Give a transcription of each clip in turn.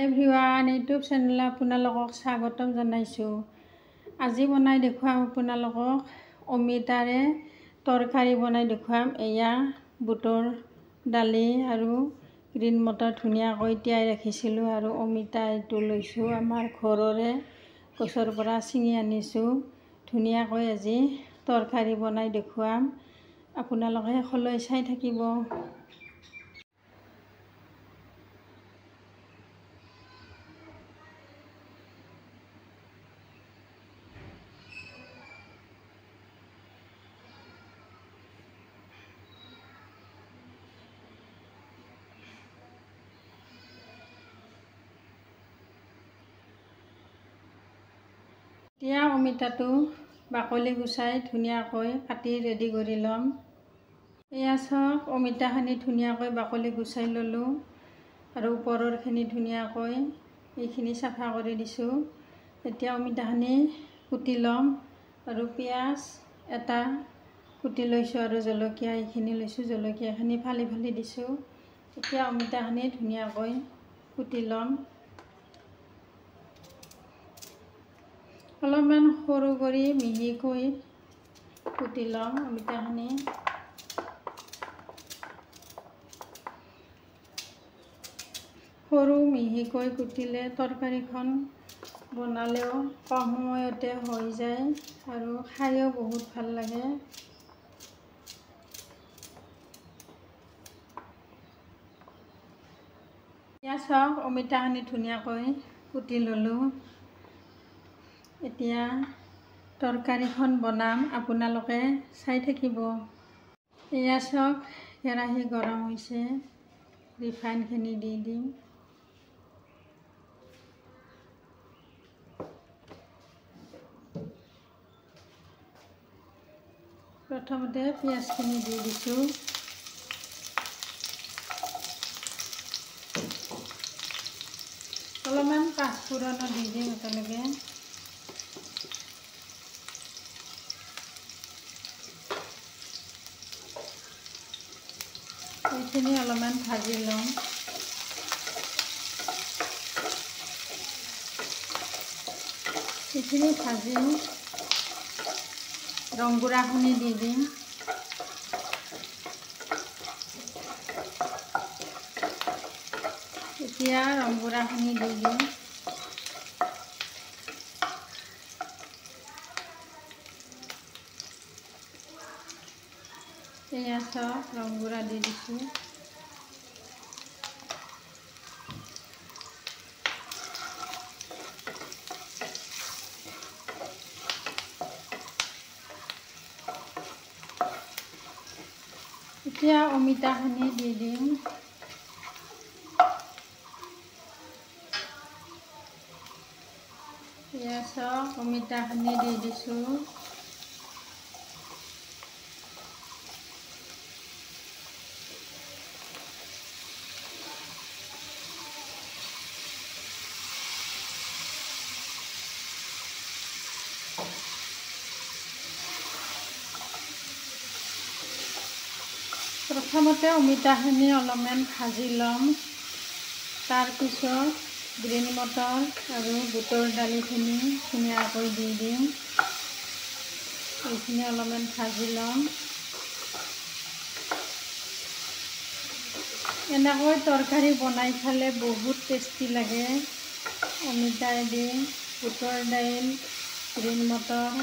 হাই everyone, YouTube channel আপোনালোকক স্বাগতম জনাইছোঁ। আজি বনাই দেখুৱাম আপোনালোকক অমিতাৰে তৰকাৰী বনাই দেখুৱাম। এয়া বুটৰ দালি আৰু গ্ৰীণ মটৰ ধুনীয়াকৈ তিয়াই ৰাখিছিলোঁ আৰু অমিতা এইটো লৈছোঁ, আমাৰ ঘৰৰে গছৰ পৰা ছিঙি আনিছোঁ। ধুনীয়াকৈ আজি তৰকাৰী বনাই দেখুৱাম, আপোনালোকে শেষলৈ চাই থাকিব। এতিয়া অমিতাটো বাকলি গুচাই ধুনীয়াকৈ কাটি ৰেডি কৰি ল'ম। এয়া চাওক, অমিতাখিনি ধুনীয়াকৈ বাকলি গুচাই ল'লোঁ আৰু ওপৰৰখিনি ধুনীয়াকৈ এইখিনি চাফা কৰি দিছোঁ। এতিয়া অমিতাখিনি কুটি ল'ম আৰু পিঁয়াজ এটা কুটি লৈছোঁ আৰু জলকীয়া এইখিনি লৈছোঁ, জলকীয়াখিনি ফালি ফালি দিছোঁ। এতিয়া অমিতাখিনি ধুনীয়াকৈ কুটি ল'ম। অলপমান সৰু কৰি মিহিকৈ কুটি ল'ম অমিতাখিনি। সৰু মিহিকৈ কুটিলে তৰকাৰীখন বনালেও কম সময়তে হৈ যায় আৰু খায়ো বহুত ভাল লাগে। এতিয়া চাওক, অমিতাখিনি ধুনীয়াকৈ কুটি ল'লোঁ। এতিয়া তৰকাৰীখন বনাম, আপোনালোকে চাই থাকিব। এয়া চাওক, কেৰাহী গৰম হৈছে, ৰিফাইনখিনি দি দিম। প্ৰথমতে পিঁয়াজখিনি দি দিছোঁ। অলপমান পাঁচফোৰণো দি দিম একেলগে। এইখিনি অলপমান ভাজি ল'ম। এইখিনি ভাজি ৰংগুড়াখিনি দি দিম। এতিয়া ৰংগুড়াখিনি দি দিম। এয়া চাওক, ৰংগুড়া দি দিছোঁ। এতিয়া অমিতাখিনি দি দিম। এয়া চাওক, অমিতাখিনি দি দিছোঁ। প্ৰথমতে অমিতাখিনি অলপমান ভাজি ল'ম, তাৰপিছত গ্ৰীণ মটৰ আৰু বুটৰ দালিখিনি ধুনীয়াকৈ দি দিম। এইখিনি অলপমান ভাজি ল'ম। এনেকৈ তৰকাৰী বনাই খালে বহুত টেষ্টি লাগে। অমিতা দি বুটৰ দাইল, গ্ৰীণ মটৰ,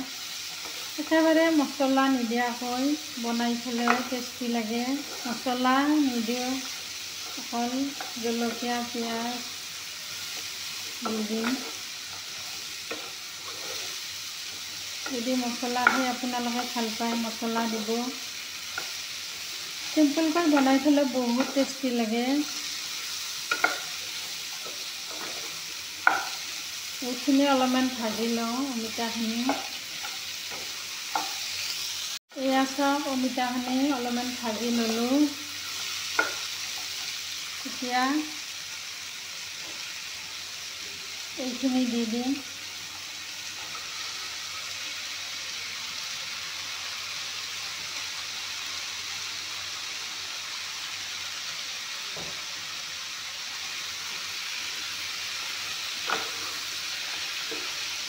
একেবাৰে মছলা নিদিয়াকৈ বনাই খালেও টেষ্টি লাগে। মছলা নিদিওঁ, অকল জলকীয়া পিঁয়াজ দি দিম। যদি মছলা খাই আপোনালোকে ভাল পায়, মছলা দিব। চিম্পুলকৈ বনাই খালে বহুত টেষ্টি লাগে। এইখিনি অলপমান ভাজি লওঁ অমিতাখিনি। এয়া চাওক, অমিতাখিনি অলপমান ভাজি ল'লোঁ। এতিয়া এইখিনি দি দিম।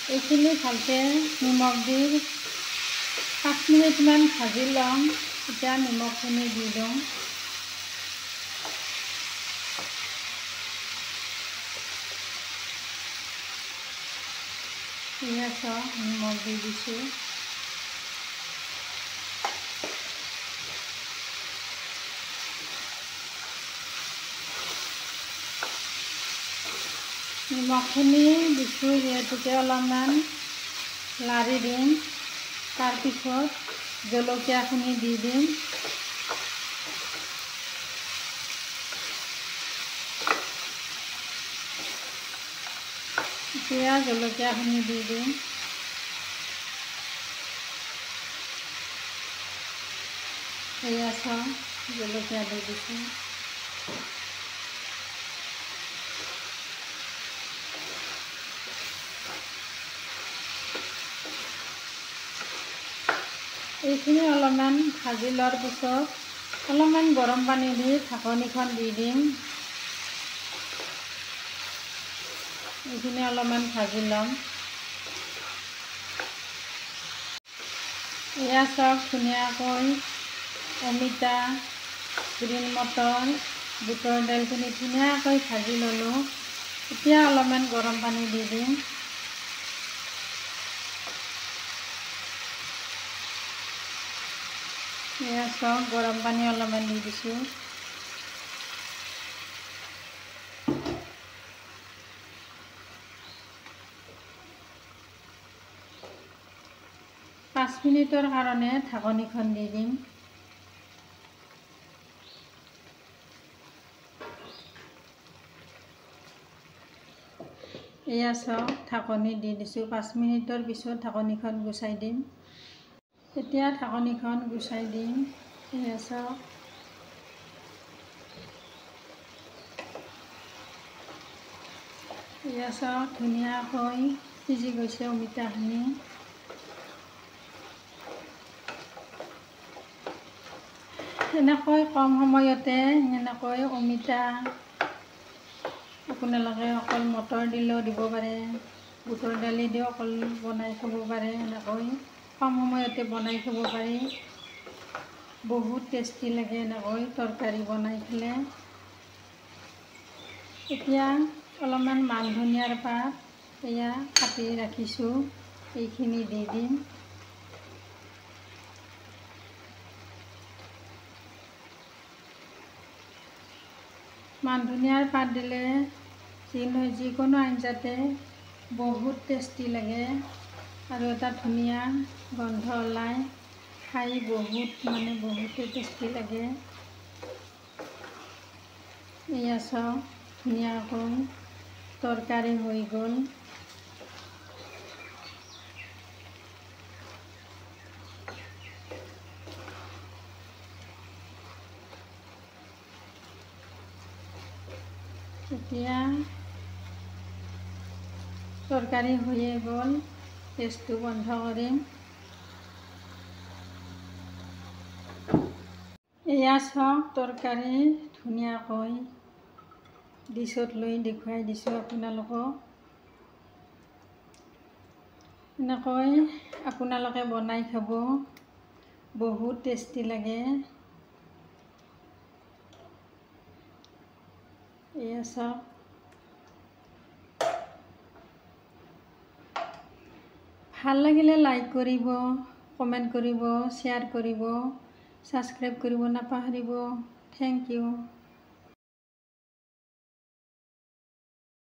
এইখিনি ভালকৈ নিমখ দি 5 মিনিটমান ভাজি ল'ম। এতিয়া নিমখখিনি দি দিওঁ। পিঁয়াজ নিমখ দি দিছোঁ। নিমখখিনি দিছোঁ যিহেতুকে অলপমান লাৰি দিম। তাৰপিছত জলকীয়াখিনি দি দিম। এতিয়া জলকীয়াখিনি দি দিম। এয়া চাওঁ, জলকীয়া দি দিছোঁ। এইখিনি অলপমান ভাজি লোৱাৰ পিছত অলপমান গৰম পানী দি ঢাকনিখন দি দিম। এইখিনি অলপমান ভাজি ল'ম। এয়া চাওক, ধুনীয়াকৈ অমিতা, গ্ৰীণ মটৰ, বুটৰ দাইলখিনি ধুনীয়াকৈ ভাজি ল'লোঁ। এতিয়া অলপমান গৰম পানী দি দিম। এয়া চাওক, গৰম পানী অলপমান দি দিছোঁ। পাঁচ মিনিটৰ কাৰণে ঢাকনিখন দি দিম। এয়া চাওক, ঢাকনি দি দিছোঁ। 5 মিনিটৰ পিছত ঢাকনিখন গুচাই দিম। এতিয়া ঢাকনিখন গুচাই দিম। এয়া চাওক, ধুনীয়াকৈ সিজি গৈছে অমিতাখিনি। এনেকৈ কম সময়তে এনেকৈ অমিতা আপোনালোকে অকল মটৰ দিলেও দিব পাৰে, বুটৰ দালি দিও অকল বনাই খাব পাৰে। এনেকৈ কম সময়তে বনাই খাব পাৰি। বহুত টেষ্টি লাগে এনেকৈ তৰকাৰী বনাই খালে। এতিয়া অলপমান মান ধনিয়াৰ পাত এয়া কাটি ৰাখিছোঁ, এইখিনি দি দিম। মান ধনিয়াৰ পাত দিলে যিকোনো আঞ্জাতে বহুত টেষ্টি লাগে আৰু এটা ধুনীয়া গন্ধ ওলায়। খাই বহুতেই টেষ্টি লাগে। এয়া চাওক, ধুনীয়াকৈ তৰকাৰী হৈ গ'ল। এতিয়া তৰকাৰী হৈয়ে গ'ল। গেছটো বন্ধ কৰিম। এয়া চাওক, তৰকাৰী ধুনীয়াকৈ ডিছত লৈ দেখুৱাই দিছোঁ আপোনালোকক। এনেকৈ আপোনালোকে বনাই খাব, বহুত টেষ্টি লাগে। এয়া চাওক, ভাল লাগিলে লাইক কৰিব, কমেণ্ট কৰিব, শ্বেয়াৰ কৰিব, ছাবস্ক্ৰাইব কৰিব নাপাহৰিব। Thank U.